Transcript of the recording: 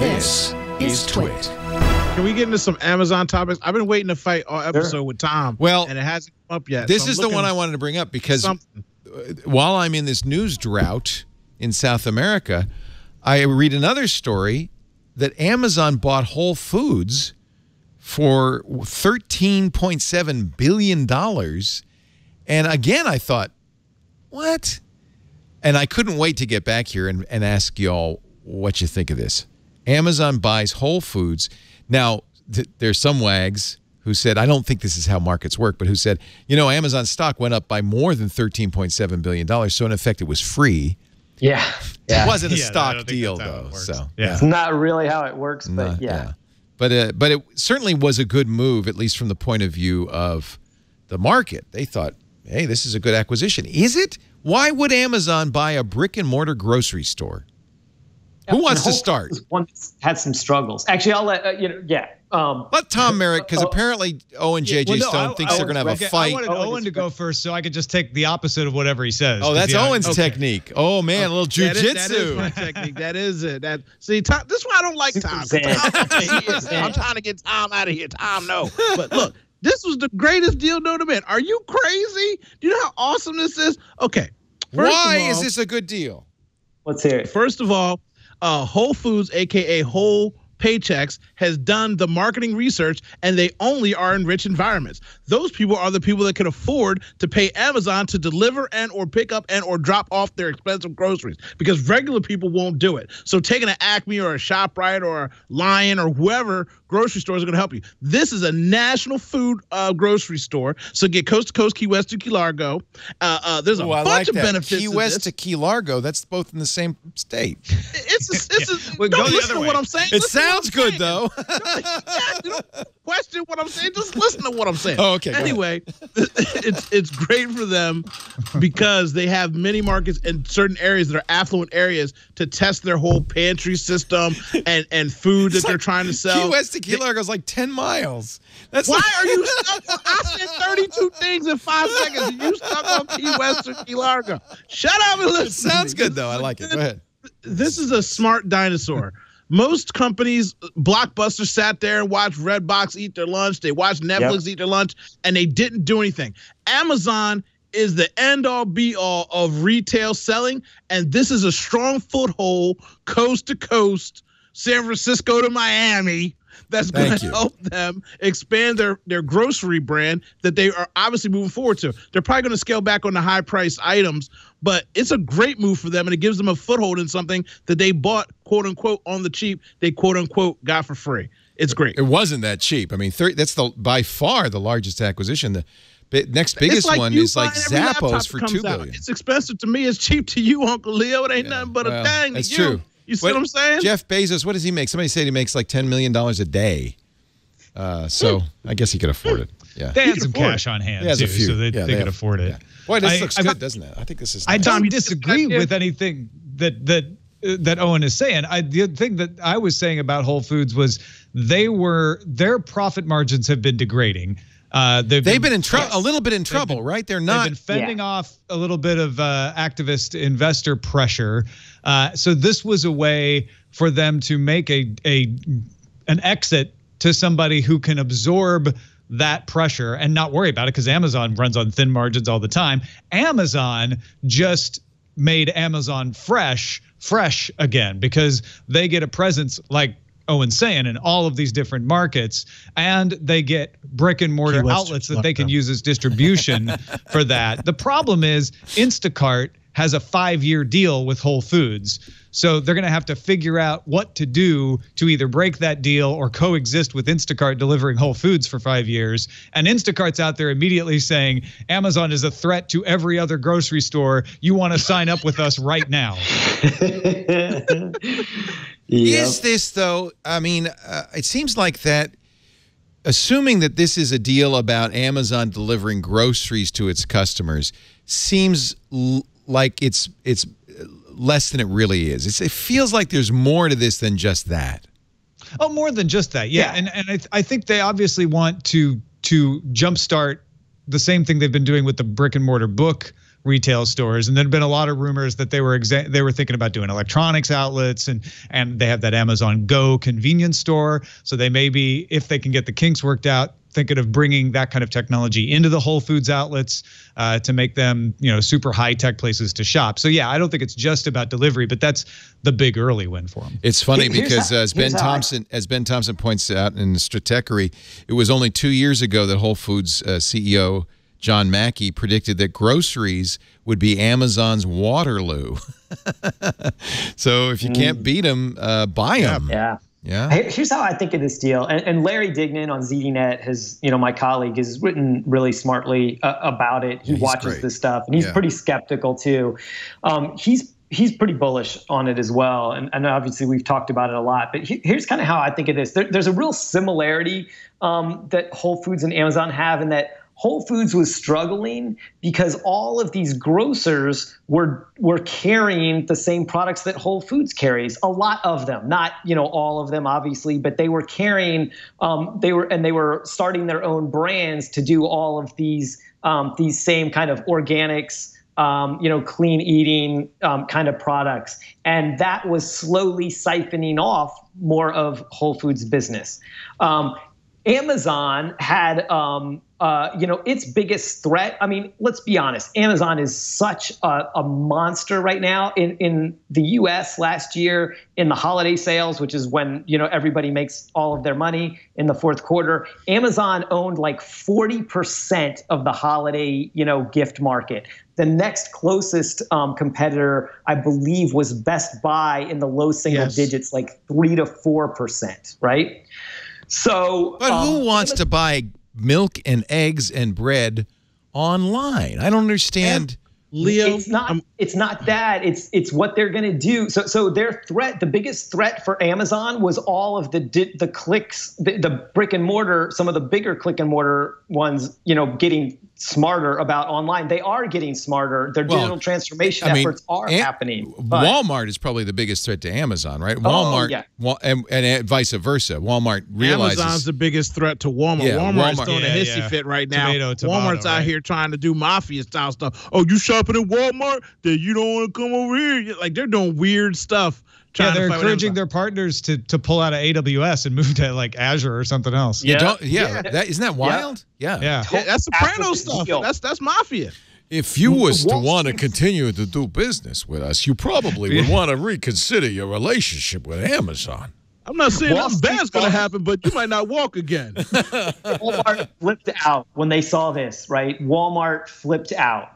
This is TWiT. Can we get into some Amazon topics? I've been waiting to fight all episode with Tom. Well, and it hasn't come up yet. This is the one I wanted to bring up because while I'm in this news drought in South America, I read another story that Amazon bought Whole Foods for $13.7 billion. And again, I thought, what? And I couldn't wait to get back here and ask y'all what you think of this. Amazon buys Whole Foods. Now, there's some wags who said, I don't think this is how markets work, but who said, you know, Amazon stock went up by more than $13.7 billion. So in effect, it was free. Yeah. It wasn't a stock deal, though. So it's not really how it works, but yeah. But it certainly was a good move, at least from the point of view of the market. They thought, hey, this is a good acquisition. Is it? Why would Amazon buy a brick-and-mortar grocery store? Who wants to start? One had some struggles. Actually, I'll let let Tom Merrick, because apparently Owen J.J. Stone thinks they're going to have a fight. I wanted Owen to go first so I could just take the opposite of whatever he says. Oh, that's Owen's technique. Oh, man, a little jujitsu. That is my technique. That is it. See, Tom, this is why I don't like Tom. I'm trying to get Tom out of here. Tom, no. But look, this was the greatest deal known to man. Are you crazy? Do you know how awesome this is? Okay. Why is this a good deal? Let's hear it. First of all, Whole Foods, a.k.a. Whole Paychecks, has done the marketing research, and they only are in rich environments. Those people are the people that can afford to pay Amazon to deliver and or pick up and or drop off their expensive groceries, because regular people won't do it. So taking an Acme or a ShopRite or a Lion or whoever grocery stores are going to help you. This is a national food grocery store. So get coast to coast, Key West to Key Largo. There's a bunch of benefits. Key West to Key Largo. That's both in the same state. Don't listen to what I'm saying. It sounds good, though. Don't question what I'm saying. Just listen to what I'm saying. Oh, okay. Anyway, it's great for them because they have many markets in certain areas that are affluent areas to test their whole pantry system and food that they're trying to sell. Key West to Key Largo is like 10 miles. Why are you stuck? I said 32 things in 5 seconds, and you stuck on Key West or Key Largo. Shut up and listen. It sounds good, though. I like it. Go ahead. This is a smart dinosaur. Most companies, Blockbuster sat there and watched Redbox eat their lunch. They watched Netflix eat their lunch, and they didn't do anything. Amazon is the end-all, be-all of retail selling, and this is a strong foothold, coast to coast, San Francisco to Miami, that's going to help them expand their grocery brand that they are obviously moving forward to. They're probably going to scale back on the high-priced items, but it's a great move for them, and it gives them a foothold in something that they bought, quote-unquote, on the cheap, they, quote-unquote, got for free. It's great. It wasn't that cheap. I mean, that's by far the largest acquisition. The next biggest one is like Zappos for $2 billion. It's expensive to me. It's cheap to you, Uncle Leo. It ain't nothing but a thing. That's true. You see what I'm saying? Jeff Bezos, what does he make? Somebody said he makes like $10 million a day. So I guess he could afford it. Yeah. They had some cash on hand, too, so they could afford it. Boy, this looks good, doesn't it? I think this is nice. I don't disagree with anything that Owen is saying. The thing that I was saying about Whole Foods was their profit margins have been degrading. They've been in trouble, a little bit in trouble, right? They've been fending off a little bit of activist investor pressure. So this was a way for them to make an exit to somebody who can absorb that pressure and not worry about it, because Amazon runs on thin margins all the time. Amazon just made Amazon fresh again, because they get a presence, like Owen's saying, in all of these different markets, and they get brick and mortar outlets that they can use as distribution for that. The problem is Instacart has a 5-year deal with Whole Foods. So they're going to have to figure out what to do to either break that deal or coexist with Instacart delivering Whole Foods for 5 years. And Instacart's out there immediately saying, Amazon is a threat to every other grocery store. You want to sign up with us right now. Is this, though, I mean, it seems like that, assuming that this is a deal about Amazon delivering groceries to its customers, seems like it's less than it really is. It feels like there's more to this than just that. Oh, more than just that. Yeah. And I think they obviously want to jumpstart the same thing they've been doing with the brick and mortar book retail stores. And there'd been a lot of rumors that they were thinking about doing electronics outlets, and they have that Amazon Go convenience store. So they may be, if they can get the kinks worked out, thinking of bringing that kind of technology into the Whole Foods outlets to make them, super high-tech places to shop. So yeah, I don't think it's just about delivery, but that's the big early win for them. It's funny because as Ben Thompson points out in Stratechery, it was only 2 years ago that Whole Foods CEO John Mackey predicted that groceries would be Amazon's Waterloo. So if you can't beat them, buy them. Yeah. Yeah. Here's how I think of this deal. And Larry Dignan on ZDNet has, my colleague, has written really smartly about it. He watches this stuff, and he's pretty skeptical too. He's pretty bullish on it as well. And obviously we've talked about it a lot, but here's kind of how I think of this. There's a real similarity that Whole Foods and Amazon have, in that Whole Foods was struggling because all of these grocers were carrying the same products that Whole Foods carries. A lot of them, not all of them, obviously, but they were carrying. They were starting their own brands to do all of these same kind of organics, clean eating kind of products, and that was slowly siphoning off more of Whole Foods business. Amazon had, its biggest threat. I mean, let's be honest. Amazon is such a monster right now. In the U.S. last year, in the holiday sales, which is when everybody makes all of their money in the fourth quarter, Amazon owned like 40% of the holiday gift market. The next closest competitor, I believe, was Best Buy in the low single digits, like 3 to 4%, right? So, but who wants to buy milk and eggs and bread online? I don't understand. Leo, it's not that. It's what they're going to do. So their threat, the biggest threat for Amazon, was all of the clicks, the brick and mortar, some of the bigger click and mortar ones, getting smarter about online. They are getting smarter. Their digital transformation efforts are happening. Walmart is probably the biggest threat to Amazon, right? Walmart, and vice versa. Walmart realizes Amazon's the biggest threat to Walmart. Yeah, Walmart's throwing a hissy fit right now. Walmart's out here trying to do mafia style stuff. Oh, you shopping at Walmart? Then you don't want to come over here. Like, they're doing weird stuff. They're encouraging their partners to pull out of AWS and move to like Azure or something else. Isn't that wild? Yeah. That's Soprano stuff. That's mafia. If you was to want to continue to do business with us, you probably would want to reconsider your relationship with Amazon. I'm not saying nothing bad's going to happen, but you might not walk again. Walmart flipped out when they saw this, right? Walmart flipped out.